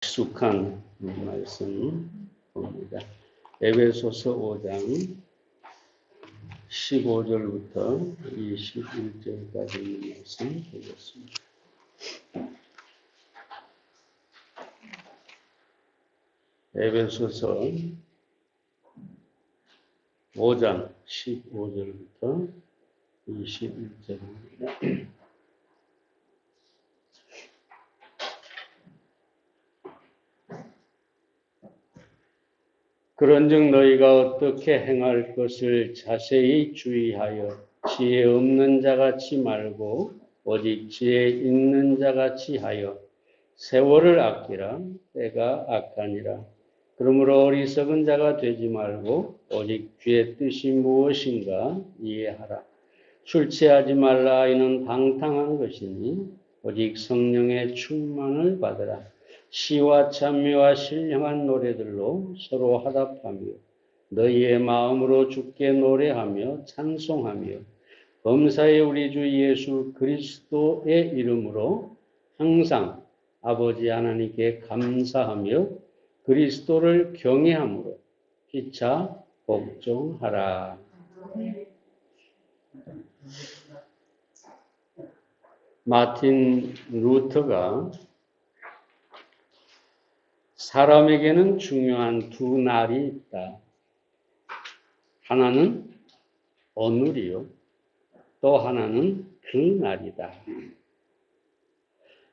익숙한 말씀 봅니다. 에베소서 5장 15절부터 21절까지 있는 말씀 보겠습니다. 에베소서 5장 15절부터 21절입니다. 그런즉 너희가 어떻게 행할 것을 자세히 주의하여 지혜 없는 자같이 말고 오직 지혜 있는 자같이 하여 세월을 아끼라. 때가 악하니라. 그러므로 어리석은 자가 되지 말고 오직 주의 뜻이 무엇인가 이해하라. 술 취하지 말라. 이는 방탕한 것이니 오직 성령의 충만을 받으라. 시와 찬미와 신령한 노래들로 서로 화답하며 너희의 마음으로 주께 노래하며 찬송하며 범사에 우리 주 예수 그리스도의 이름으로 항상 아버지 하나님께 감사하며 그리스도를 경외함으로 피차 복종하라. 마틴 루터가 사람에게는 중요한 두 날이 있다. 하나는 오늘이요. 또 하나는 그날이다.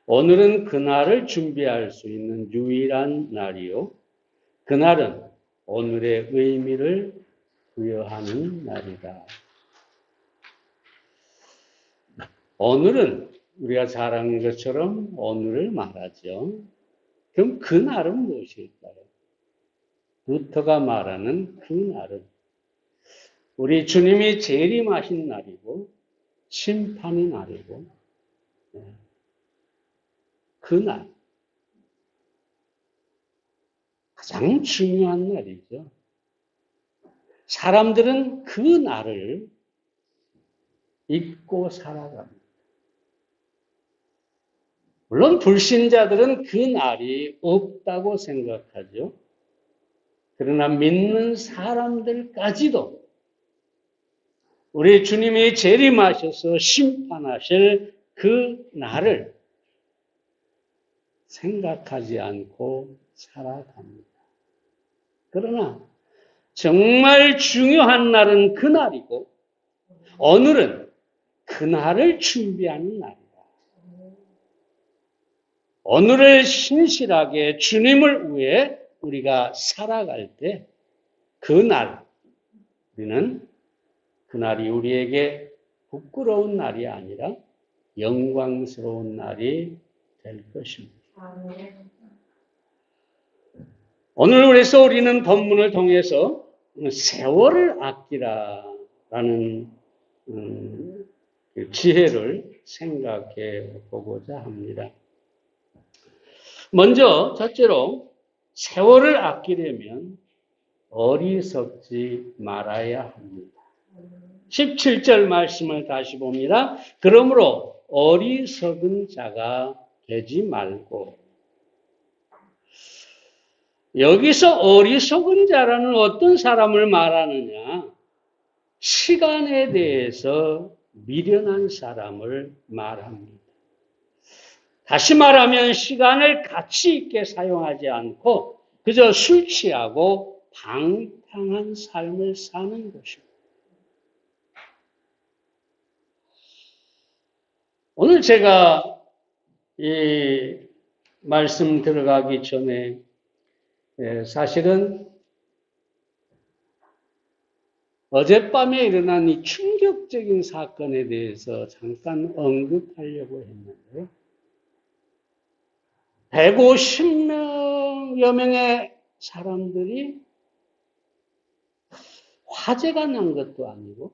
오늘은 그날을 준비할 수 있는 유일한 날이요. 그날은 오늘의 의미를 부여하는 날이다. 오늘은 우리가 잘 아는 것처럼 오늘을 말하죠. 그럼 그날은 무엇일까요? 루터가 말하는 그날은 우리 주님이 재림하신 날이고 심판의 날이고 그날 가장 중요한 날이죠. 사람들은 그 날을 잊고 살아갑니다. 물론 불신자들은 그 날이 없다고 생각하죠. 그러나 믿는 사람들까지도 우리 주님이 재림하셔서 심판하실 그 날을 생각하지 않고 살아갑니다. 그러나 정말 중요한 날은 그날이고 오늘은 그날을 준비하는 날이다. 오늘을 신실하게 주님을 위해 우리가 살아갈 때 그날 우리는 그날이 우리에게 부끄러운 날이 아니라 영광스러운 날이 될 것입니다. 오늘 그래서 우리는 본문을 통해서 세월을 아끼라라는 지혜를 생각해 보고자 합니다. 먼저 첫째로 세월을 아끼려면 어리석지 말아야 합니다. 17절 말씀을 다시 봅니다. 그러므로 어리석은 자가 되지 말고. 여기서 어리석은 자라는 어떤 사람을 말하느냐? 시간에 대해서 미련한 사람을 말합니다. 다시 말하면 시간을 가치 있게 사용하지 않고 그저 술 취하고 방탕한 삶을 사는 것입니다. 오늘 제가 이 말씀 들어가기 전에 사실은 어젯밤에 일어난 이 충격적인 사건에 대해서 잠깐 언급하려고 했는데요. 150명여 명의 사람들이 화재가 난 것도 아니고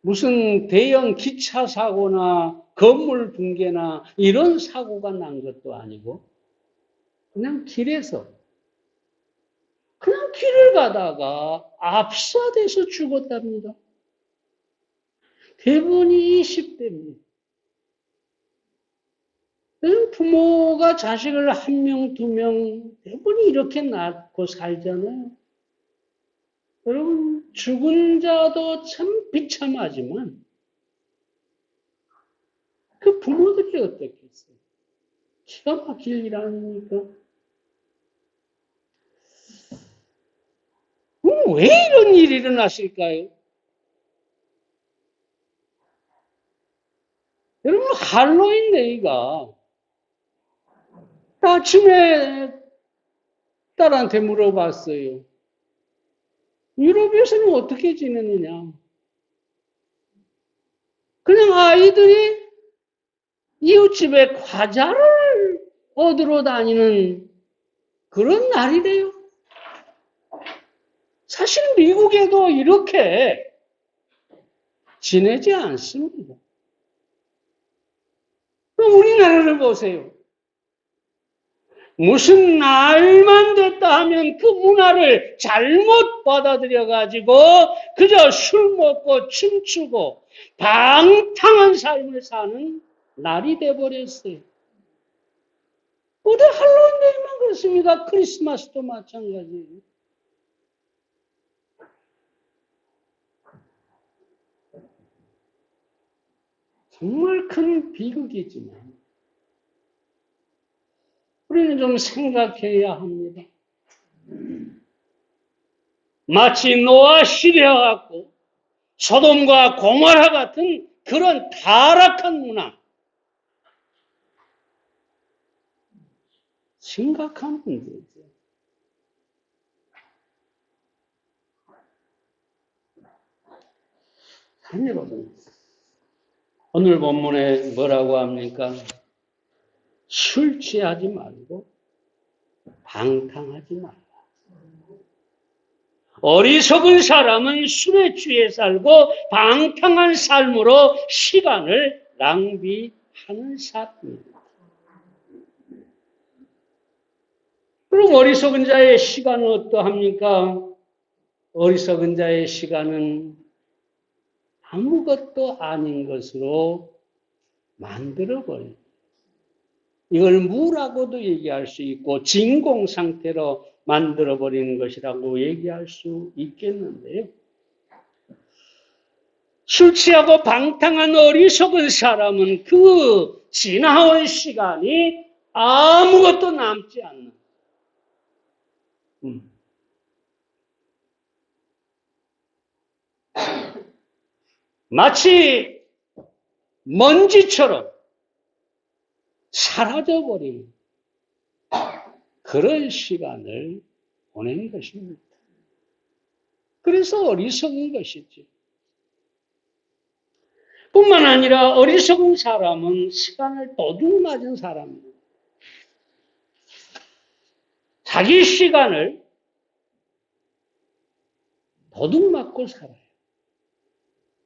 무슨 대형 기차 사고나 건물 붕괴나 이런 사고가 난 것도 아니고 그냥 길에서 그냥 길을 가다가 압사돼서 죽었답니다. 대부분이 20대입니다. 부모가 자식을 한 명, 두 명, 대부분 이렇게 낳고 살잖아요. 여러분, 죽은 자도 참 비참하지만, 그 부모들이 어떻겠어요? 기가 막힐 일 아닙니까? 왜 이런 일이 일어났을까요? 여러분, 할로윈 데이가 아침에 딸한테 물어봤어요. 유럽에서는 어떻게 지내느냐? 그냥 아이들이 이웃집에 과자를 얻으러 다니는 그런 날이래요. 사실 미국에도 이렇게 지내지 않습니다. 우리나라를 보세요. 무슨 날만 됐다 하면 그 문화를 잘못 받아들여가지고 그저 술 먹고 춤추고 방탕한 삶을 사는 날이 돼버렸어요. 어디 할로윈 데이만 그렇습니다. 크리스마스도 마찬가지예요. 정말 큰 비극이지만 우리는 좀 생각해야 합니다. 마치 노아 시대와 같고 소돔과 고모라 같은 그런 타락한 문화, 심각한 문제죠. 여러분, 오늘 본문에 뭐라고 합니까? 술 취하지 말고 방탕하지 말라. 어리석은 사람은 술에 취해 살고 방탕한 삶으로 시간을 낭비하는 사람입니다. 그럼 어리석은 자의 시간은 어떠합니까? 어리석은 자의 시간은 아무것도 아닌 것으로 만들어버립니다. 이걸 무라고도 얘기할 수 있고 진공 상태로 만들어버리는 것이라고 얘기할 수 있겠는데요. 술 취하고 방탕한 어리석은 사람은 그 지나온 시간이 아무것도 남지 않는 마치 먼지처럼 사라져버리는 그런 시간을 보내는 것입니다. 그래서 어리석은 것이죠. 뿐만 아니라 어리석은 사람은 시간을 도둑맞은 사람입니다. 자기 시간을 도둑맞고 살아요.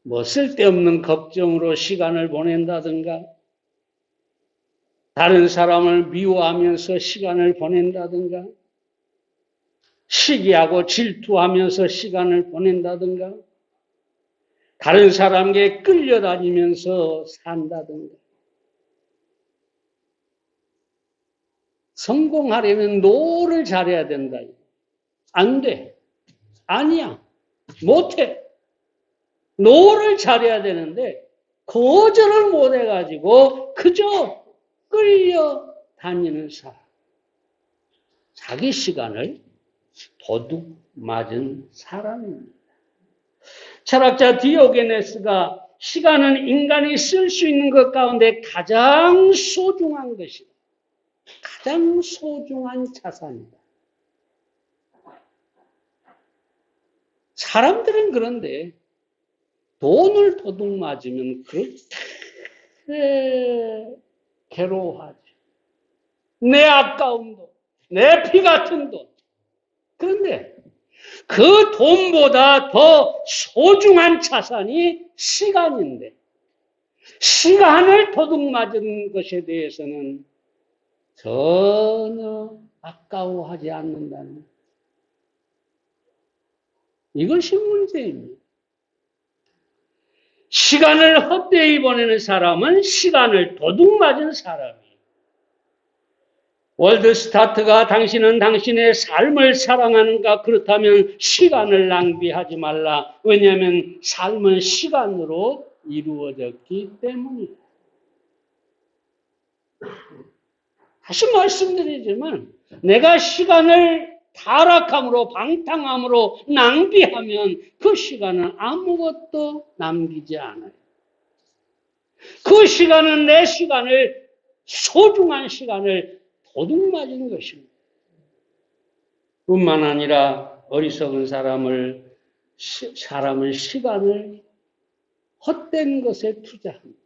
뭐 쓸데없는 걱정으로 시간을 보낸다든가 다른 사람을 미워하면서 시간을 보낸다든가 시기하고 질투하면서 시간을 보낸다든가 다른 사람에게 끌려다니면서 산다든가 성공하려면 노를 잘해야 된다. 안 돼. 아니야. 못해. 노를 잘해야 되는데 거절을 못해가지고 그저 끌려다니는 사람. 자기 시간을 도둑 맞은 사람입니다. 철학자 디오게네스가 시간은 인간이 쓸 수 있는 것 가운데 가장 소중한 것이다. 가장 소중한 자산이다. 사람들은 그런데 돈을 도둑 맞으면 그렇게 괴로워하죠. 내 아까운 돈, 내 피 같은 돈. 그런데 그 돈보다 더 소중한 자산이 시간인데 시간을 도둑 맞은 것에 대해서는 전혀 아까워하지 않는다는 이것이 문제입니다. 시간을 헛되이 보내는 사람은 시간을 도둑 맞은 사람이에요. 월드스타트가 당신은 당신의 삶을 사랑하는가? 그렇다면 시간을 낭비하지 말라. 왜냐하면 삶은 시간으로 이루어졌기 때문이다. 다시 말씀드리지만 내가 시간을 타락함으로 방탕함으로 낭비하면 그 시간은 아무것도 남기지 않아요. 그 시간은 내 시간을 소중한 시간을 도둑맞은 것입니다. 뿐만 아니라 어리석은 사람은 시간을 헛된 것에 투자합니다.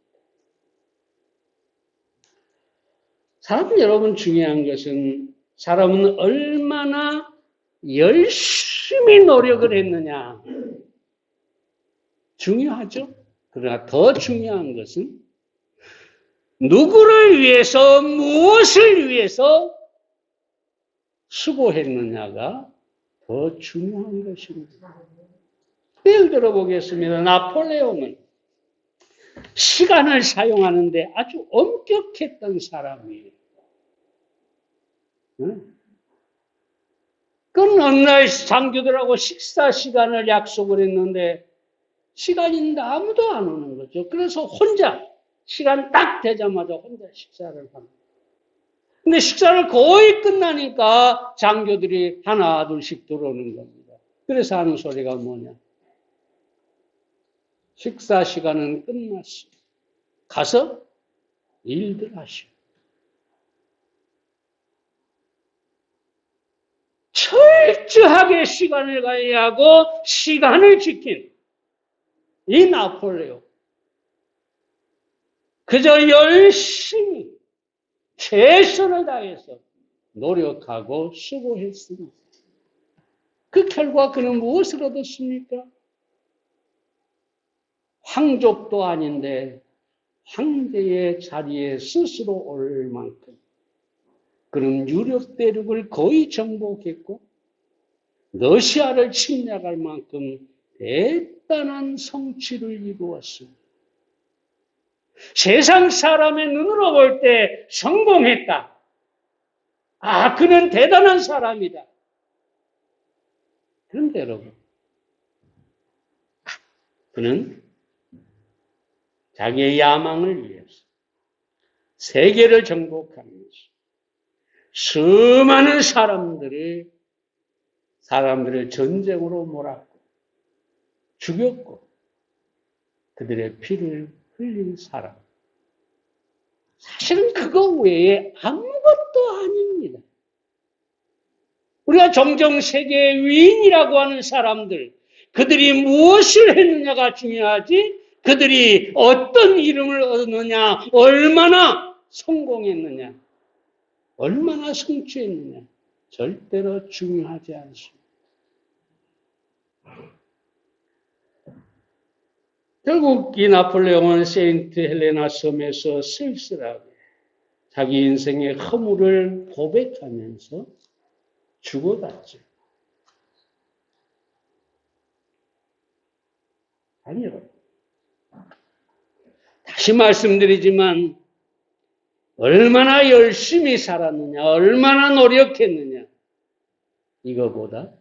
사람 여러분 중요한 것은 사람은 얼마나 열심히 노력을 했느냐. 중요하죠. 그러나 더 중요한 것은 누구를 위해서 무엇을 위해서 수고했느냐가 더 중요한 것입니다. 예를 들어 보겠습니다. 나폴레옹은 시간을 사용하는데 아주 엄격했던 사람이에요. 그건 어느 날 장교들하고 식사 시간을 약속을 했는데 시간인데 아무도 안 오는 거죠. 그래서 혼자 시간 딱 되자마자 혼자 식사를 합니다. 근데 식사를 거의 끝나니까 장교들이 하나 둘씩 들어오는 겁니다. 그래서 하는 소리가 뭐냐. 식사 시간은 끝났어. 가서 일들 하시오. 철저하게 시간을 관리하고 시간을 지킨 이 나폴레옹. 그저 열심히 최선을 다해서 노력하고 수고했습니다. 그 결과 그는 무엇을 얻었습니까? 황족도 아닌데 황제의 자리에 스스로 오를 만큼 그는 유럽 대륙을 거의 정복했고 러시아를 침략할 만큼 대단한 성취를 이루었습니다. 세상 사람의 눈으로 볼 때 성공했다. 아, 그는 대단한 사람이다. 그런데 여러분, 그는 자기의 야망을 위해서 세계를 정복하면서 수많은 사람들을 전쟁으로 몰았고 죽였고 그들의 피를 흘린 사람. 사실은 그거 외에 아무것도 아닙니다. 우리가 종종 세계의 위인이라고 하는 사람들, 그들이 무엇을 했느냐가 중요하지, 그들이 어떤 이름을 얻느냐, 얼마나 성공했느냐, 얼마나 성취했느냐, 절대로 중요하지 않습니다. 결국 이 나폴레옹은 세인트 헬레나 섬에서 쓸쓸하게 자기 인생의 허물을 고백하면서 죽어갔죠. 아니 여러분, 다시 말씀드리지만 얼마나 열심히 살았느냐, 얼마나 노력했느냐, 이거보다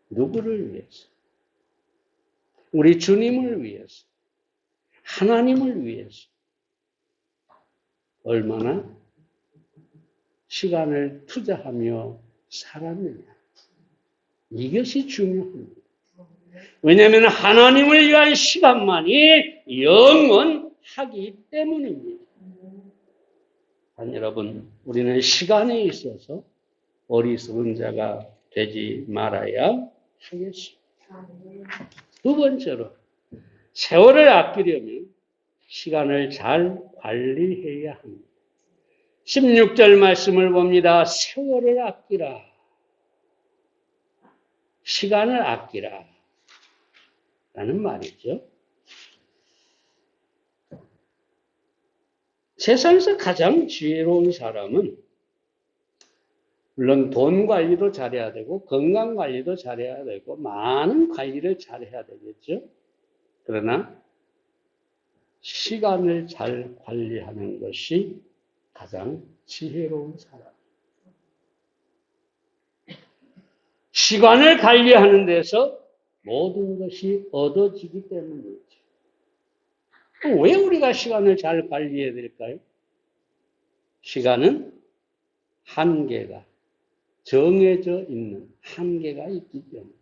누구를 위해서? 우리 주님을 위해서, 하나님을 위해서 얼마나 시간을 투자하며 살았느냐. 이것이 중요합니다. 왜냐하면 하나님을 위한 시간만이 영원하기 때문입니다. 여러분, 우리는 시간에 있어서 어리석은 자가 되지 말아야 하겠습니다. 두 번째로, 세월을 아끼려면 시간을 잘 관리해야 합니다. 16절 말씀을 봅니다. 세월을 아끼라. 시간을 아끼라. 라는 말이죠. 세상에서 가장 지혜로운 사람은 물론 돈 관리도 잘해야 되고 건강 관리도 잘해야 되고 많은 관리를 잘해야 되겠죠. 그러나 시간을 잘 관리하는 것이 가장 지혜로운 사람. 시간을 관리하는 데서 모든 것이 얻어지기 때문이죠. 왜 우리가 시간을 잘 관리해야 될까요? 시간은 한계가, 정해져 있는 한계가 있기 때문이죠.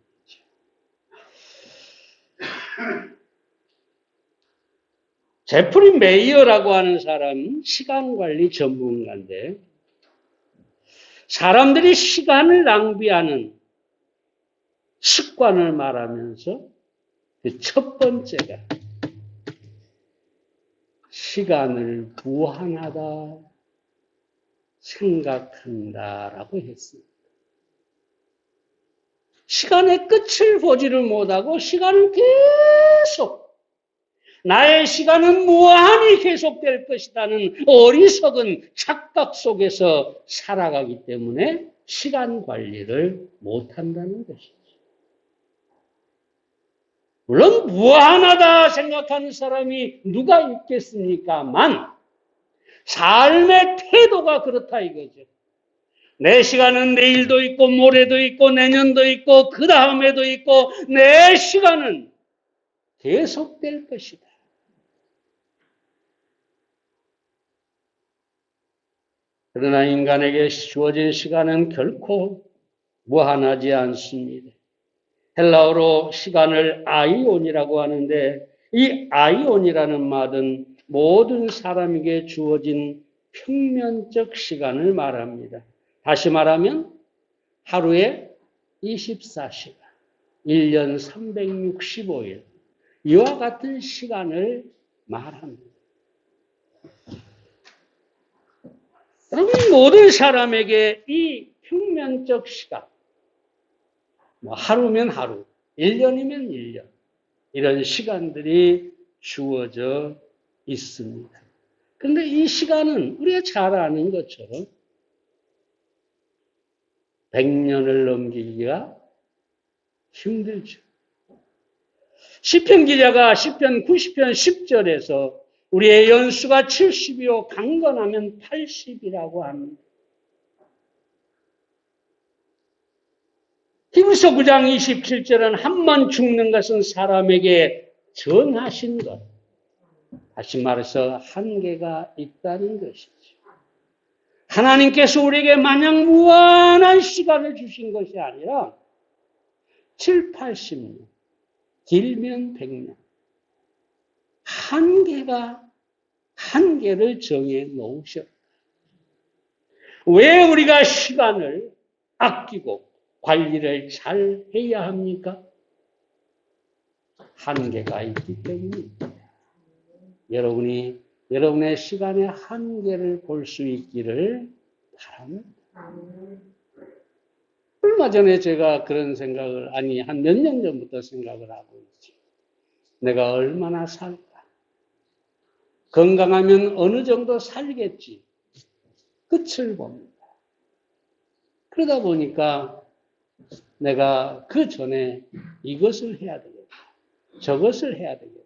제프리 메이어라고 하는 사람은 시간관리 전문가인데, 사람들이 시간을 낭비하는 습관을 말하면서 그 첫 번째가 시간을 무한하다 생각한다라고 했습니다. 시간의 끝을 보지를 못하고 시간은 계속 나의 시간은 무한히 계속될 것이라는 어리석은 착각 속에서 살아가기 때문에 시간 관리를 못한다는 것이죠. 물론 무한하다 생각하는 사람이 누가 있겠습니까만 삶의 태도가 그렇다 이거죠. 내 시간은 내일도 있고 모레도 있고 내년도 있고 그 다음에도 있고 내 시간은 계속될 것이다. 그러나 인간에게 주어진 시간은 결코 무한하지 않습니다. 헬라어로 시간을 아이온이라고 하는데 이 아이온이라는 말은 모든 사람에게 주어진 평면적 시간을 말합니다. 다시 말하면 하루에 24시간, 1년 365일 이와 같은 시간을 말합니다. 여러분 모든 사람에게 이 평면적 시간, 하루면 하루, 1년이면 1년 이런 시간들이 주어져 있습니다. 그런데 이 시간은 우리가 잘 아는 것처럼 100년을 넘기기가 힘들죠. 시편 기자가 시편 90편 10절에서 우리의 연수가 70이요 강건하면 80이라고 합니다. 히브리서 9장 27절은 한 번 죽는 것은 사람에게 정하신 것. 다시 말해서 한계가 있다는 것이죠. 하나님께서 우리에게 마냥 무한한 시간을 주신 것이 아니라 7, 80년, 길면 100년. 한계를 정해 놓으셨다. 왜 우리가 시간을 아끼고 관리를 잘 해야 합니까? 한계가 있기 때문입니다. 여러분이 여러분의 시간의 한계를 볼 수 있기를 바랍니다. 얼마 전에 제가 그런 생각을, 한 몇 년 전부터 생각을 하고 있지. 내가 얼마나 살까? 건강하면 어느 정도 살겠지. 끝을 봅니다. 그러다 보니까 내가 그 전에 이것을 해야 되겠다. 저것을 해야 되겠다.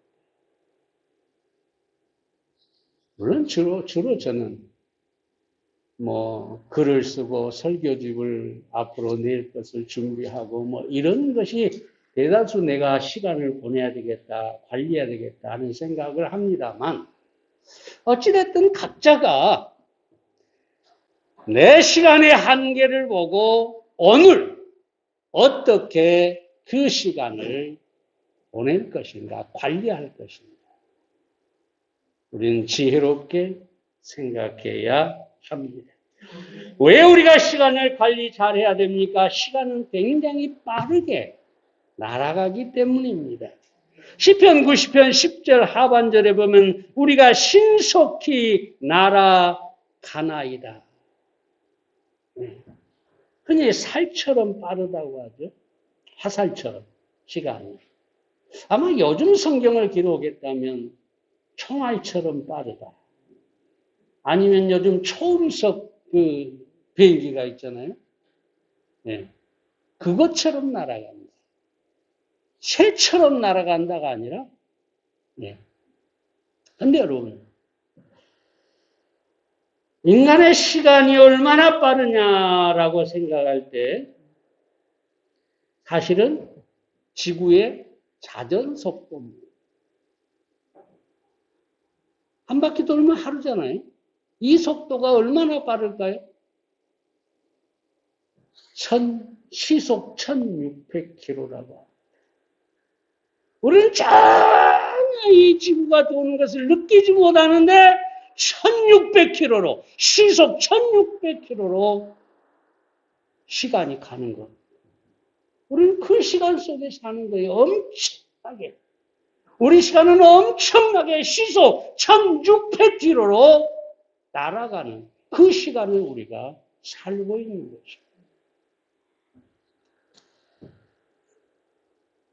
물론 주로 저는 글을 쓰고 설교집을 앞으로 낼 것을 준비하고 이런 것이 대다수 내가 시간을 보내야 되겠다, 관리해야 되겠다 하는 생각을 합니다만 어찌됐든 각자가 내 시간의 한계를 보고 오늘 어떻게 그 시간을 보낼 것인가, 관리할 것인가. 우리는 지혜롭게 생각해야 합니다. 왜 우리가 시간을 관리 잘해야 됩니까? 시간은 굉장히 빠르게 날아가기 때문입니다. 시편 90편 10절 하반절에 보면 우리가 신속히 날아가나이다. 흔히 살처럼 빠르다고 하죠. 화살처럼 시간이. 아마 요즘 성경을 기록했다면 총알처럼 빠르다. 아니면 요즘 초음속 비행기가 있잖아요. 그것처럼 날아갑니다. 새처럼 날아간다가 아니라, 근데 여러분, 인간의 시간이 얼마나 빠르냐라고 생각할 때, 사실은 지구의 자전속도입니다. 한 바퀴 돌면 하루잖아요. 이 속도가 얼마나 빠를까요? 시속 1600km라고. 우리는 전혀 이 지구가 도는 것을 느끼지 못하는데 1600km로, 시속 1600km로 시간이 가는 것. 우리는 그 시간 속에 사는 거예요. 엄청나게. 우리 시간은 엄청나게 시속 1600km로 날아가는 그 시간을 우리가 살고 있는 것입니다.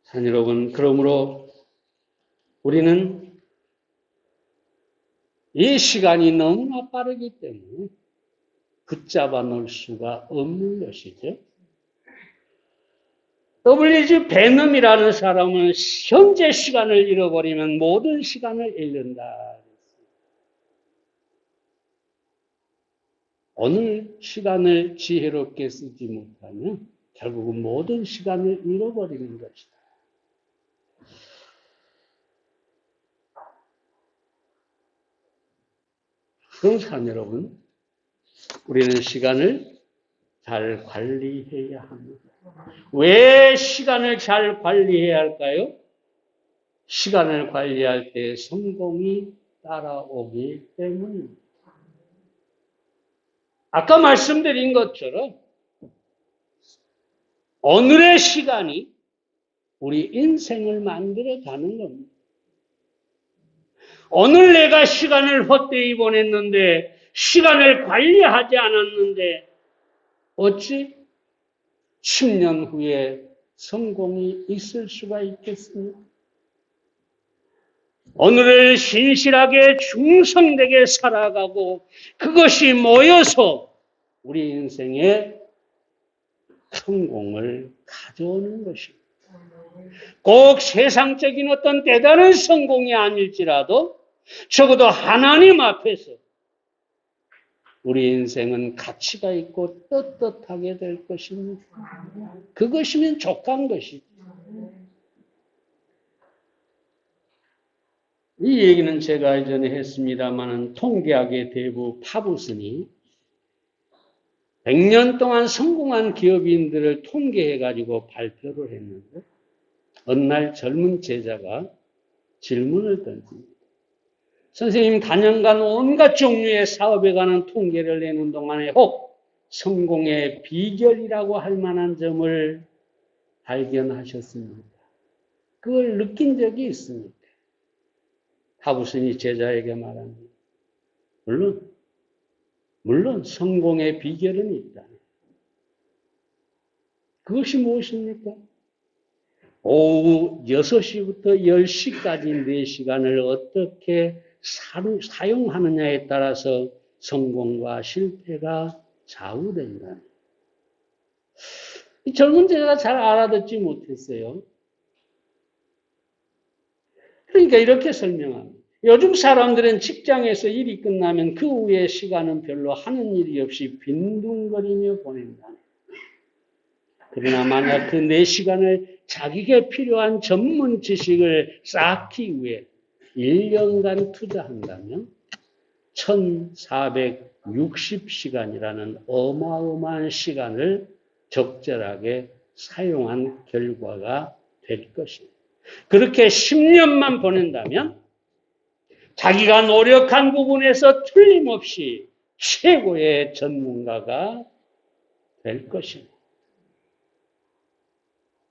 자, 여러분, 그러므로 우리는 이 시간이 너무나 빠르기 때문에 붙잡아 놓을 수가 없는 것이죠. W.G. 벤엄이라는 사람은 현재 시간을 잃어버리면 모든 시간을 잃는다. 오늘 시간을 지혜롭게 쓰지 못하면 결국은 모든 시간을 잃어버리는 것이다. 그럼 여러분, 우리는 시간을 잘 관리해야 합니다. 왜 시간을 잘 관리해야 할까요? 시간을 관리할 때 성공이 따라오기 때문입니다. 아까 말씀드린 것처럼 오늘의 시간이 우리 인생을 만들어가는 겁니다. 오늘 내가 시간을 헛되이 보냈는데, 시간을 관리하지 않았는데 어찌 10년 후에 성공이 있을 수가 있겠습니까? 오늘을 신실하게 충성되게 살아가고 그것이 모여서 우리 인생에 성공을 가져오는 것입니다. 꼭 세상적인 어떤 대단한 성공이 아닐지라도 적어도 하나님 앞에서 우리 인생은 가치가 있고 떳떳하게 될 것입니다. 그것이면 족한 것이죠. 이 얘기는 제가 예전에 했습니다마는 통계학의 대부 파부슨이 100년 동안 성공한 기업인들을 통계해가지고 발표를 했는데 어느 날 젊은 제자가 질문을 던집니다. 선생님, 단연간 온갖 종류의 사업에 관한 통계를 내는 동안에 혹 성공의 비결이라고 할 만한 점을 발견하셨습니까? 그걸 느낀 적이 있습니까? 파부슨이 제자에게 말합니다. 물론 성공의 비결은 있다. 그것이 무엇입니까? 오후 6시부터 10시까지 4시간을 어떻게 사용하느냐에 따라서 성공과 실패가 좌우된다. 이 젊은 제자가 잘 알아듣지 못했어요. 그러니까 이렇게 설명합니다. 요즘 사람들은 직장에서 일이 끝나면 그 후의 시간은 별로 하는 일이 없이 빈둥거리며 보낸다. 그러나 만약 그 4시간을 자기에게 필요한 전문 지식을 쌓기 위해 1년간 투자한다면 1460시간이라는 어마어마한 시간을 적절하게 사용한 결과가 될 것입니다. 그렇게 10년만 보낸다면 자기가 노력한 부분에서 틀림없이 최고의 전문가가 될 것입니다.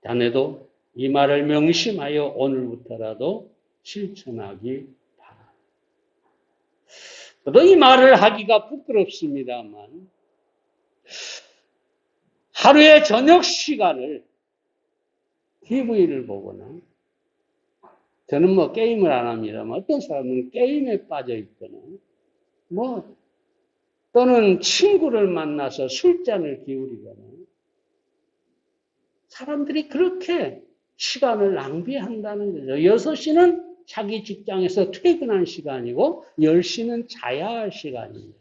자네도 이 말을 명심하여 오늘부터라도 실천하기 바랍니다. 저도 이 말을 하기가 부끄럽습니다만 하루의 저녁 시간을 TV를 보거나 저는 게임을 안 합니다만 어떤 사람은 게임에 빠져 있거나 또는 친구를 만나서 술잔을 기울이거나 사람들이 그렇게 시간을 낭비한다는 거죠. 6시는 자기 직장에서 퇴근한 시간이고 10시는 자야 할 시간입니다.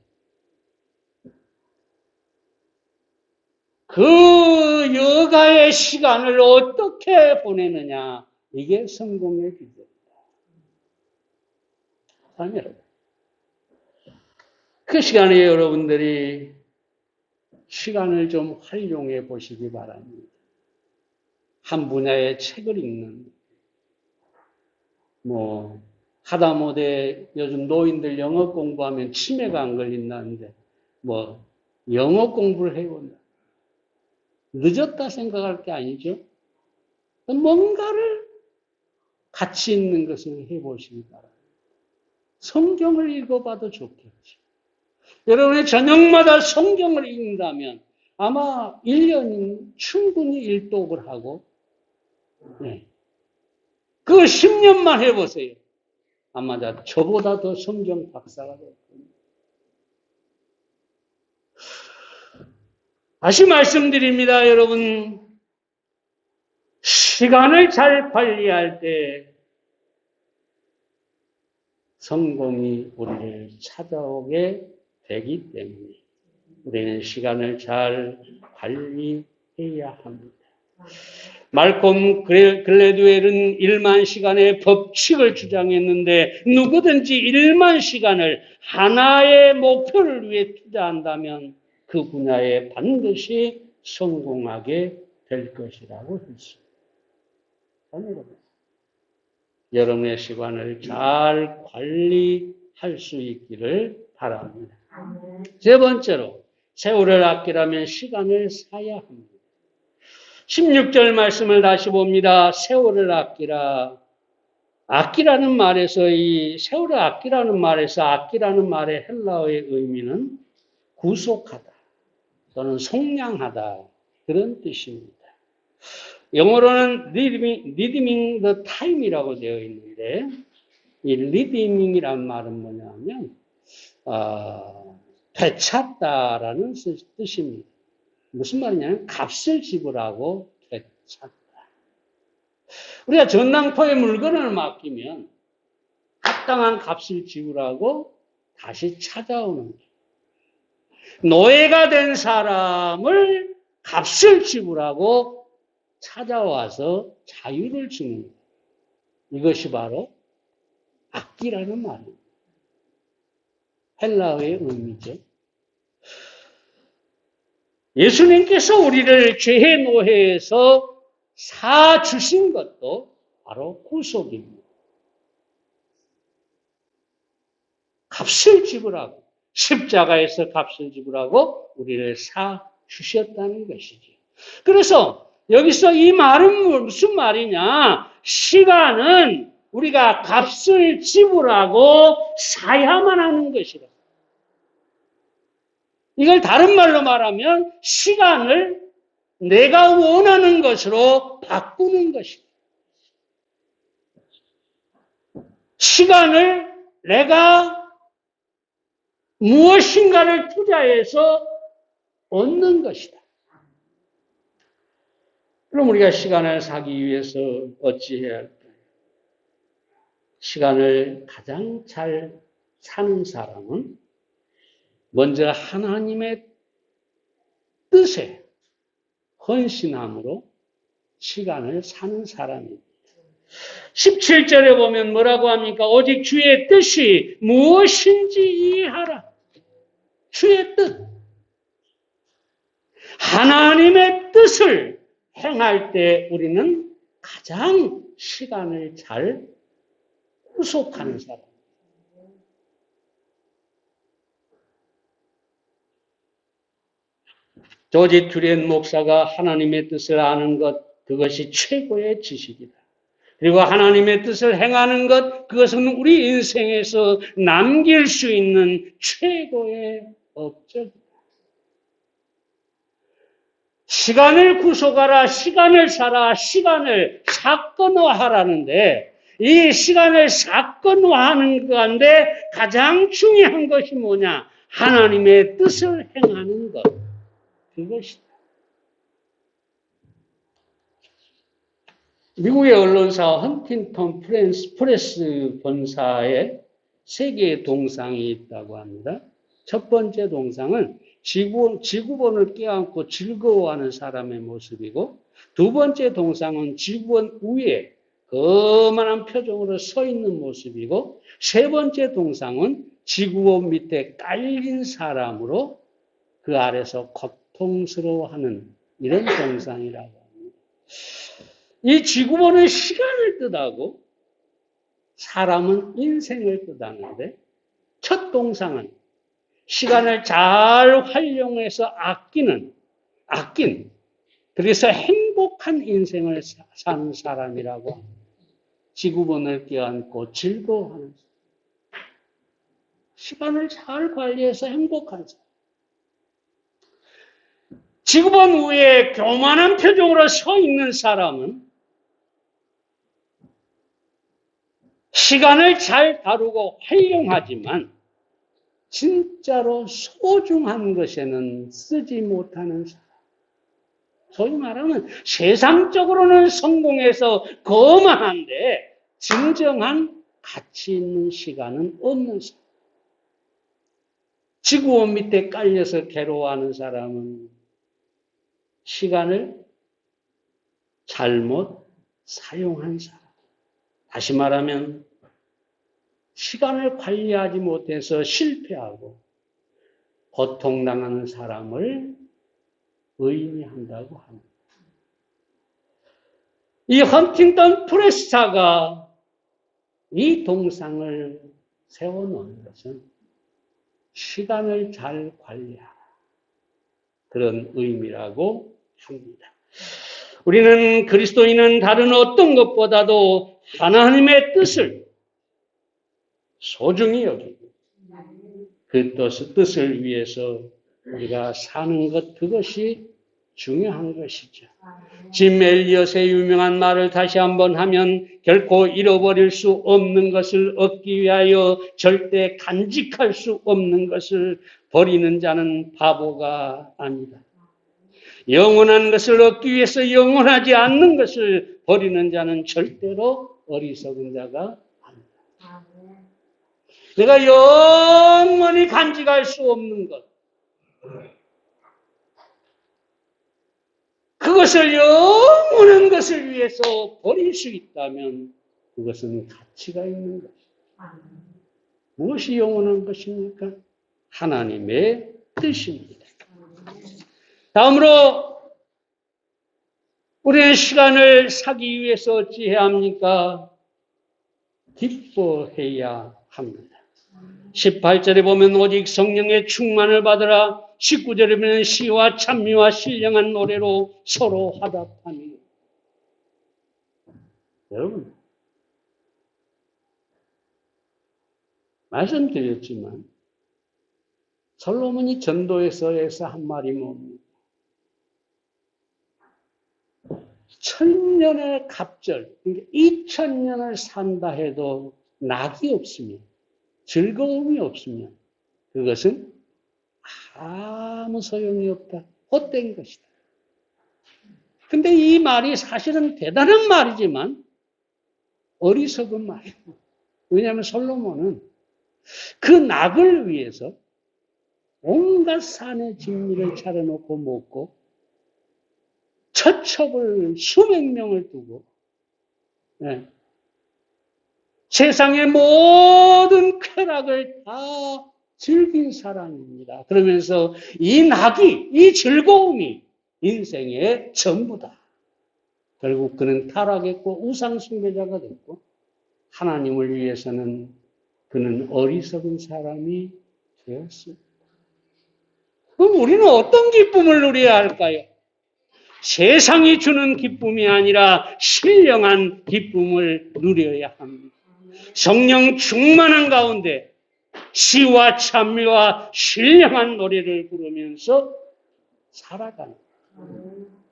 그 그 여가의 시간을 어떻게 보내느냐, 이게 성공의 비결입니다. 여러분, 그 시간에 여러분들이 시간을 좀 활용해 보시기 바랍니다. 한 분야의 책을 읽는, 하다못해 요즘 노인들 영어 공부하면 치매가 안 걸린다는데, 영어 공부를 해본다. 늦었다 생각할 게 아니죠. 뭔가를 가치 있는 것을 해보시기 바랍니다. 성경을 읽어봐도 좋겠죠. 여러분이 저녁마다 성경을 읽는다면 아마 1년은 충분히 일독을 하고, 그 10년만 해보세요. 아마 저보다 더 성경 박사가 될 겁니다. 다시 말씀드립니다, 여러분. 시간을 잘 관리할 때 성공이 우리를 찾아오게 되기 때문에 우리는 시간을 잘 관리해야 합니다. 말콤 글래드웰은 1만 시간의 법칙을 주장했는데 누구든지 1만 시간을 하나의 목표를 위해 투자한다면 그 분야에 반드시 성공하게 될 것이라고 했습니다. 여러분의 시간을 잘 관리할 수 있기를 바랍니다. 세 번째로, 세월을 아끼려면 시간을 사야 합니다. 16절 말씀을 다시 봅니다. 세월을 아끼라. 아끼라는 말에서, 이 세월을 아끼라는 말에서 아끼라는 말의 헬라어의 의미는 구속하다 또는 속량하다, 그런 뜻입니다. 영어로는 redeeming the time이라고 되어 있는데, 이 redeeming이란 말은 뭐냐면 되찾다라는 뜻입니다. 무슨 말이냐면 값을 지불하고 되찾다. 우리가 전당포에 물건을 맡기면 합당한 값을 지불하고 다시 찾아오는 거예요. 노예가 된 사람을 값을 지불하고 찾아와서 자유를 주는 거예요. 이것이 바로 아끼라는 말입니다. 헬라어의 의미죠. 예수님께서 우리를 죄의 노예에서 사주신 것도 바로 구속입니다. 값을 지불하고, 십자가에서 값을 지불하고 우리를 사주셨다는 것이죠. 그래서 여기서 이 말은 무슨 말이냐? 시간은 우리가 값을 지불하고 사야만 하는 것이다. 이걸 다른 말로 말하면 시간을 내가 원하는 것으로 바꾸는 것이다. 시간을 내가 무엇인가를 투자해서 얻는 것이다. 그럼 우리가 시간을 사기 위해서 어찌해야 할까요? 시간을 가장 잘 사는 사람은 먼저 하나님의 뜻에 헌신함으로 시간을 사는 사람입니다. 17절에 보면 뭐라고 합니까? 오직 주의 뜻이 무엇인지 이해하라. 주의 뜻. 하나님의 뜻을 행할 때 우리는 가장 시간을 잘 구속하는 사람. 조지 튜렌 목사가 하나님의 뜻을 아는 것, 그것이 최고의 지식이다. 그리고 하나님의 뜻을 행하는 것, 그것은 우리 인생에서 남길 수 있는 최고의 업적이다. 시간을 구속하라, 시간을 사라, 시간을 사건화하라는데, 이 시간을 사건화하는 가운데 가장 중요한 것이 뭐냐? 하나님의 뜻을 행하는 것. 그것이다. 미국의 언론사 헌팅턴 프레스 본사에 세 개의 동상이 있다고 합니다. 첫 번째 동상은 지구본을 껴안고 즐거워하는 사람의 모습이고, 두 번째 동상은 지구본 위에 거만한 표정으로 서 있는 모습이고, 세 번째 동상은 지구본 밑에 깔린 사람으로 그 아래서 고통스러워하는 이런 동상이라고 합니다. 이 지구본은 시간을 뜻하고 사람은 인생을 뜻하는데, 첫 동상은 시간을 잘 활용해서 그래서 행복한 인생을 사는 사람이라고 합니다. 지구본을 껴안고 즐거워하는 사람. 시간을 잘 관리해서 행복한 사람. 지구본 위에 교만한 표정으로 서 있는 사람은 시간을 잘 다루고 활용하지만 진짜로 소중한 것에는 쓰지 못하는 사람. 소위 말하면 세상적으로는 성공해서 거만한데 진정한 가치 있는 시간은 없는 사람. 지구온 밑에 깔려서 괴로워하는 사람은 시간을 잘못 사용한 사람. 다시 말하면 시간을 관리하지 못해서 실패하고 고통당하는 사람을 의미한다고 합니다. 이 헌팅턴 프레스타가 이 동상을 세워놓은 것은 시간을 잘 관리하라, 그런 의미라고 합니다. 우리는 그리스도인은 다른 어떤 것보다도 하나님의 뜻을 소중히 여기고 그 뜻을 위해서 우리가 사는 것, 그것이 중요한 것이죠. 짐 엘리엇의 유명한 말을 다시 한번 하면, 결코 잃어버릴 수 없는 것을 얻기 위하여 절대 간직할 수 없는 것을 버리는 자는 바보가 아니다. 영원한 것을 얻기 위해서 영원하지 않는 것을 버리는 자는 절대로 어리석은 자가 아니다. 내가 영원히 간직할 수 없는 것, 그것을 영원한 것을 위해서 버릴 수 있다면 그것은 가치가 있는 것입니다. 무엇이 영원한 것입니까? 하나님의 뜻입니다. 다음으로 우리의 시간을 사기 위해서 어찌해야 합니까? 기뻐해야 합니다. 18절에 보면 오직 성령의 충만을 받으라. 19절에 보면 시와 찬미와 신령한 노래로 서로 화답하니. 여러분, 말씀드렸지만 솔로몬이 전도에서 한 말이 뭡니까? 천년의 갑절, 2000년을 산다 해도 낙이 없으면, 즐거움이 없으면 그것은 아무 소용이 없다. 헛된 것이다. 근데 이 말이 사실은 대단한 말이지만 어리석은 말이에요. 왜냐하면 솔로몬은 그 낙을 위해서 온갖 산의 진미를 차려놓고 먹고 처첩을 수백 명을 두고, 네, 세상의 모든 쾌락을 다 즐긴 사람입니다. 그러면서 이 낙이, 이 즐거움이 인생의 전부다. 결국 그는 타락했고 우상 숭배자가 됐고, 하나님을 위해서는 그는 어리석은 사람이 되었습니다. 그럼 우리는 어떤 기쁨을 누려야 할까요? 세상이 주는 기쁨이 아니라 신령한 기쁨을 누려야 합니다. 성령 충만한 가운데 시와 찬미와 신령한 노래를 부르면서 살아가는,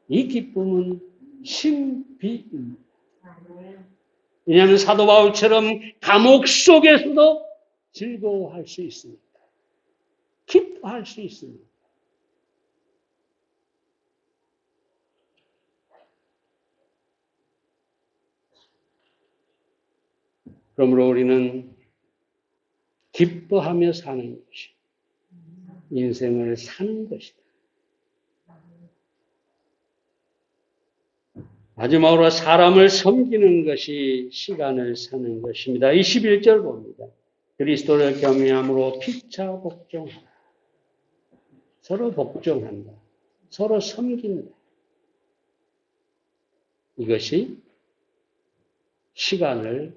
이 기쁨은 신비입니다. 왜냐하면 사도 바울처럼 감옥 속에서도 즐거워할 수 있습니다. 기뻐할 수 있습니다. 그러므로 우리는 기뻐하며 사는 것이 인생을 사는 것이다. 마지막으로 사람을 섬기는 것이 시간을 사는 것입니다. 21절 봅니다. 그리스도를 겸비함으로 피차 복종하라. 서로 복종한다. 서로 섬긴다. 이것이 시간을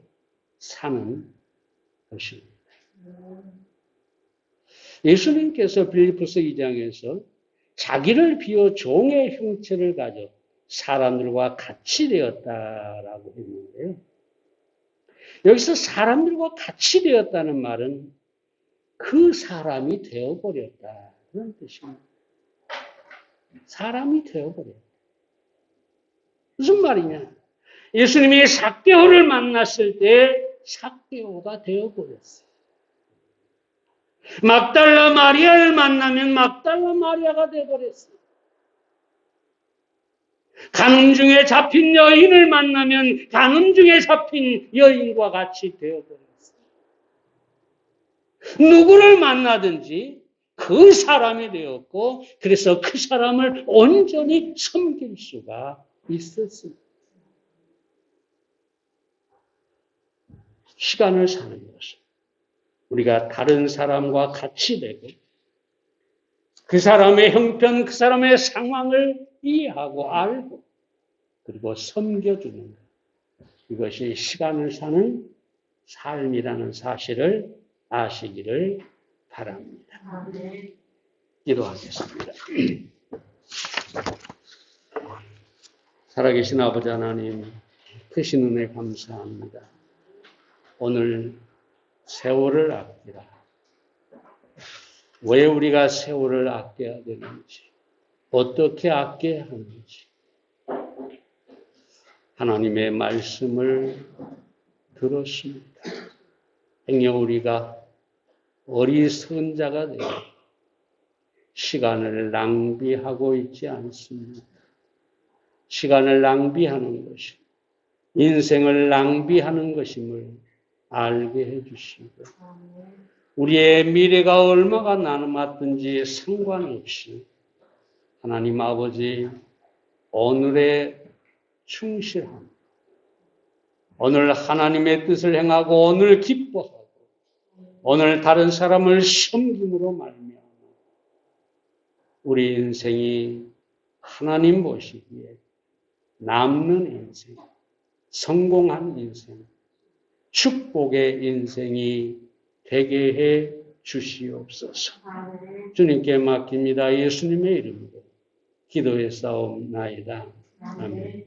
사는 것입니다. 예수님께서 빌립보서 2장에서 자기를 비워 종의 형체를 가져 사람들과 같이 되었다라고 했는데요. 여기서 사람들과 같이 되었다는 말은 그 사람이 되어버렸다. 그런 뜻입니다. 사람이 되어버렸다. 무슨 말이냐? 예수님이 삭개오를 만났을 때 삭개오가 되어버렸어요. 막달라 마리아를 만나면 막달라 마리아가 되어버렸어요. 간음 중에 잡힌 여인을 만나면 간음 중에 잡힌 여인과 같이 되어버렸어요. 누구를 만나든지 그 사람이 되었고 그래서 그 사람을 온전히 섬길 수가 있었습니다. 시간을 사는 것은 우리가 다른 사람과 같이 되고 그 사람의 형편, 그 사람의 상황을 이해하고 알고 그리고 섬겨주는 것. 이것이 시간을 사는 삶이라는 사실을 아시기를 바랍니다. 기도하겠습니다. 살아계신 아버지 하나님, 크신 은혜 감사합니다. 오늘 세월을 아끼라. 왜 우리가 세월을 아껴야 되는지, 어떻게 아껴야 하는지, 하나님의 말씀을 들었습니다. 행여 우리가 어리석은 자가 되어 시간을 낭비하고 있지 않습니다. 시간을 낭비하는 것이 인생을 낭비하는 것임을 알게 해주시고 우리의 미래가 얼마가 남았든지 상관없이 하나님 아버지 오늘의 충실함, 오늘 하나님의 뜻을 행하고 오늘 기뻐하고 오늘 다른 사람을 섬김으로 말미암아 우리 인생이 하나님 보시기에 남는 인생, 성공한 인생, 축복의 인생이 되게 해 주시옵소서. 주님께 맡깁니다. 예수님의 이름으로 기도해 싸움나이다. 아멘.